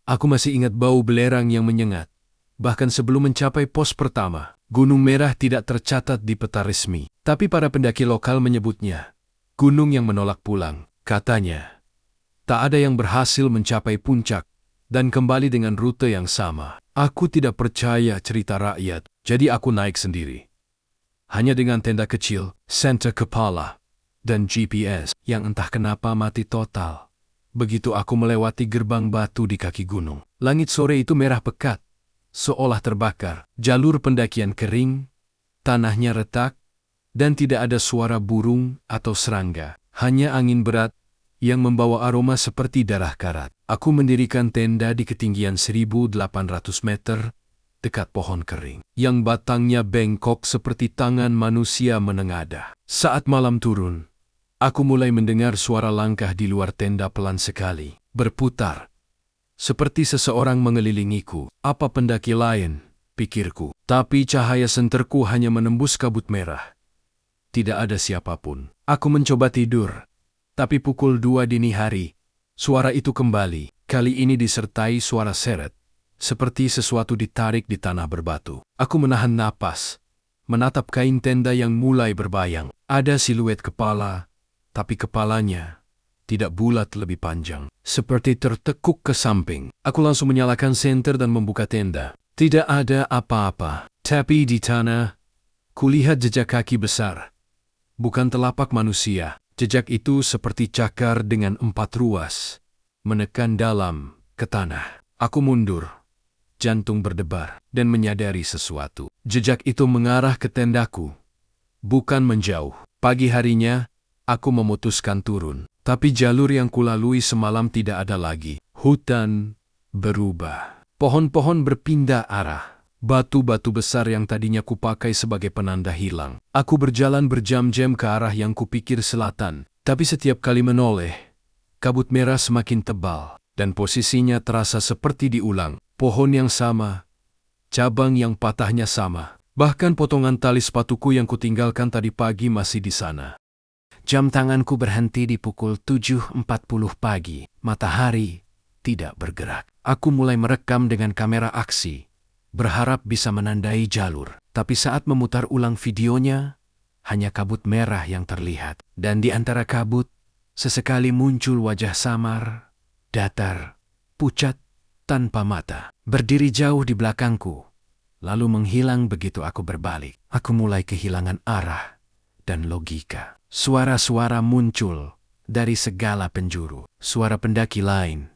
Aku masih ingat bau belerang yang menyengat. Bahkan sebelum mencapai pos pertama, Gunung Merah tidak tercatat di peta resmi. Tapi para pendaki lokal menyebutnya gunung yang menolak pulang. Katanya, tak ada yang berhasil mencapai puncak dan kembali dengan rute yang sama. Aku tidak percaya cerita rakyat, jadi aku naik sendiri. Hanya dengan tenda kecil, senter kepala, dan GPS yang entah kenapa mati total. Begitu aku melewati gerbang batu di kaki gunung, langit sore itu merah pekat, seolah terbakar. Jalur pendakian kering, tanahnya retak, dan tidak ada suara burung atau serangga. Hanya angin berat yang membawa aroma seperti darah karat. Aku mendirikan tenda di ketinggian 1.800 meter, dekat pohon kering, yang batangnya bengkok seperti tangan manusia menengadah. Saat malam turun, aku mulai mendengar suara langkah di luar tenda pelan sekali, berputar. Seperti seseorang mengelilingiku. Apa pendaki lain, pikirku. Tapi cahaya senterku hanya menembus kabut merah. Tidak ada siapapun. Aku mencoba tidur. Tapi pukul 2 dini hari, suara itu kembali. Kali ini disertai suara seret. Seperti sesuatu ditarik di tanah berbatu. Aku menahan napas, menatap kain tenda yang mulai berbayang. Ada siluet kepala, tapi kepalanya tidak bulat, lebih panjang, seperti tertekuk ke samping. Aku langsung menyalakan senter dan membuka tenda. Tidak ada apa-apa, tapi di tanah, kulihat jejak kaki besar. Bukan telapak manusia. Jejak itu seperti cakar dengan 4 ruas, menekan dalam ke tanah. Aku mundur, jantung berdebar, dan menyadari sesuatu. Jejak itu mengarah ke tendaku, bukan menjauh. Pagi harinya, aku memutuskan turun. Tapi jalur yang kulalui semalam tidak ada lagi. Hutan berubah. Pohon-pohon berpindah arah. Batu-batu besar yang tadinya kupakai sebagai penanda hilang. Aku berjalan berjam-jam ke arah yang kupikir selatan. Tapi setiap kali menoleh, kabut merah semakin tebal. Dan posisinya terasa seperti diulang. Pohon yang sama, cabang yang patahnya sama. Bahkan potongan tali sepatuku yang kutinggalkan tadi pagi masih di sana. Jam tanganku berhenti di pukul 7.40 pagi. Matahari tidak bergerak. Aku mulai merekam dengan kamera aksi, berharap bisa menandai jalur. Tapi saat memutar ulang videonya, hanya kabut merah yang terlihat. Dan di antara kabut, sesekali muncul wajah samar, datar, pucat, tanpa mata. Berdiri jauh di belakangku, lalu menghilang begitu aku berbalik. Aku mulai kehilangan arah dan logika. Suara-suara muncul dari segala penjuru. Suara pendaki lain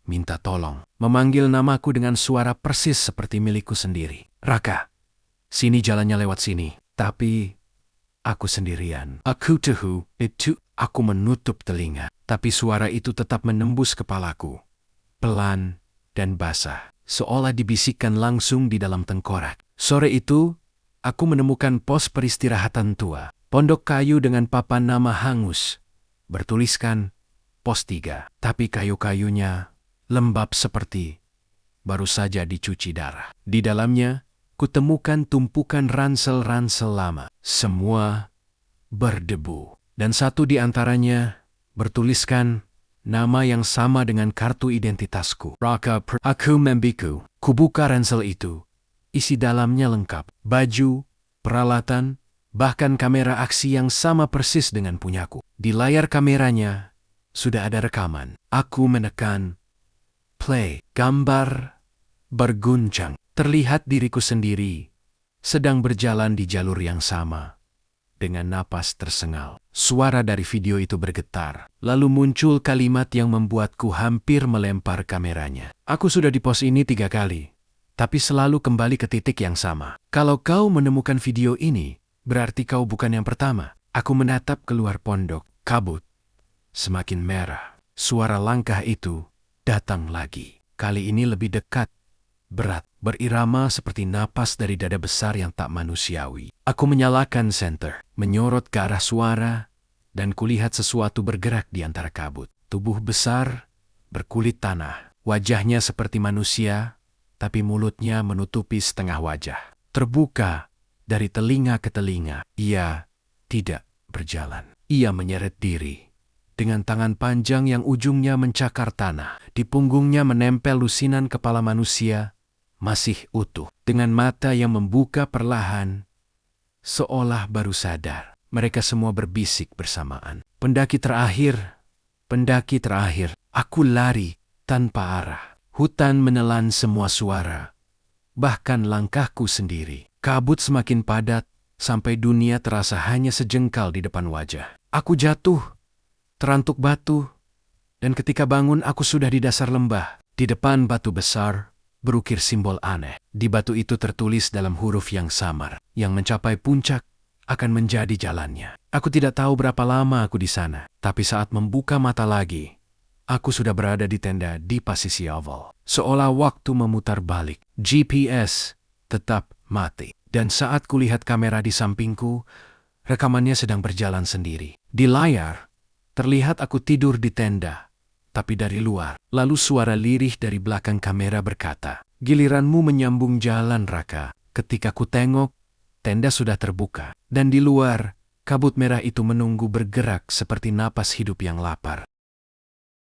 minta tolong, memanggil namaku dengan suara persis seperti milikku sendiri. Raka, sini, jalannya lewat sini. Tapi aku sendirian. Aku tahu itu. Aku menutup telinga, tapi suara itu tetap menembus kepalaku. Pelan dan basah, seolah dibisikkan langsung di dalam tengkorak. Sore itu, aku menemukan pos peristirahatan tua. Pondok kayu dengan papan nama hangus, bertuliskan pos 3. Tapi kayu-kayunya lembab seperti baru saja dicuci darah. Di dalamnya, kutemukan tumpukan ransel-ransel lama. Semua berdebu. Dan satu di antaranya bertuliskan nama yang sama dengan kartu identitasku. Raka. Aku membiku. Kubuka ransel itu. Isi dalamnya lengkap. Baju, peralatan, bahkan kamera aksi yang sama persis dengan punyaku. Di layar kameranya sudah ada rekaman. Aku menekan play. Gambar berguncang. Terlihat diriku sendiri sedang berjalan di jalur yang sama dengan napas tersengal. Suara dari video itu bergetar. Lalu muncul kalimat yang membuatku hampir melempar kameranya. Aku sudah di pos ini 3 kali, tapi selalu kembali ke titik yang sama. Kalau kau menemukan video ini, berarti kau bukan yang pertama. Aku menatap keluar pondok. Kabut semakin merah. Suara langkah itu datang lagi. Kali ini lebih dekat, berat, berirama seperti napas dari dada besar yang tak manusiawi. Aku menyalakan senter, menyorot ke arah suara, dan kulihat sesuatu bergerak di antara kabut. Tubuh besar, berkulit tanah. Wajahnya seperti manusia, tapi mulutnya menutupi setengah wajah. Terbuka dari telinga ke telinga. Ia tidak berjalan. Ia menyeret diri dengan tangan panjang yang ujungnya mencakar tanah. Di punggungnya menempel lusinan kepala manusia, masih utuh. Dengan mata yang membuka perlahan, seolah baru sadar. Mereka semua berbisik bersamaan. Pendaki terakhir, pendaki terakhir. Aku lari tanpa arah. Hutan menelan semua suara, bahkan langkahku sendiri. Kabut semakin padat, sampai dunia terasa hanya sejengkal di depan wajah. Aku jatuh, terantuk batu, dan ketika bangun aku sudah di dasar lembah. Di depan batu besar, berukir simbol aneh. Di batu itu tertulis dalam huruf yang samar, yang mencapai puncak akan menjadi jalannya. Aku tidak tahu berapa lama aku di sana, tapi saat membuka mata lagi, aku sudah berada di tenda di Pasisi Oval. Seolah waktu memutar balik. GPS tetap mati. Dan saat kulihat kamera di sampingku, rekamannya sedang berjalan sendiri. Di layar, terlihat aku tidur di tenda, tapi dari luar. Lalu suara lirih dari belakang kamera berkata, "Giliranmu menyambung jalan, Raka." Ketika ku tengok, tenda sudah terbuka. Dan di luar, kabut merah itu menunggu bergerak seperti napas hidup yang lapar.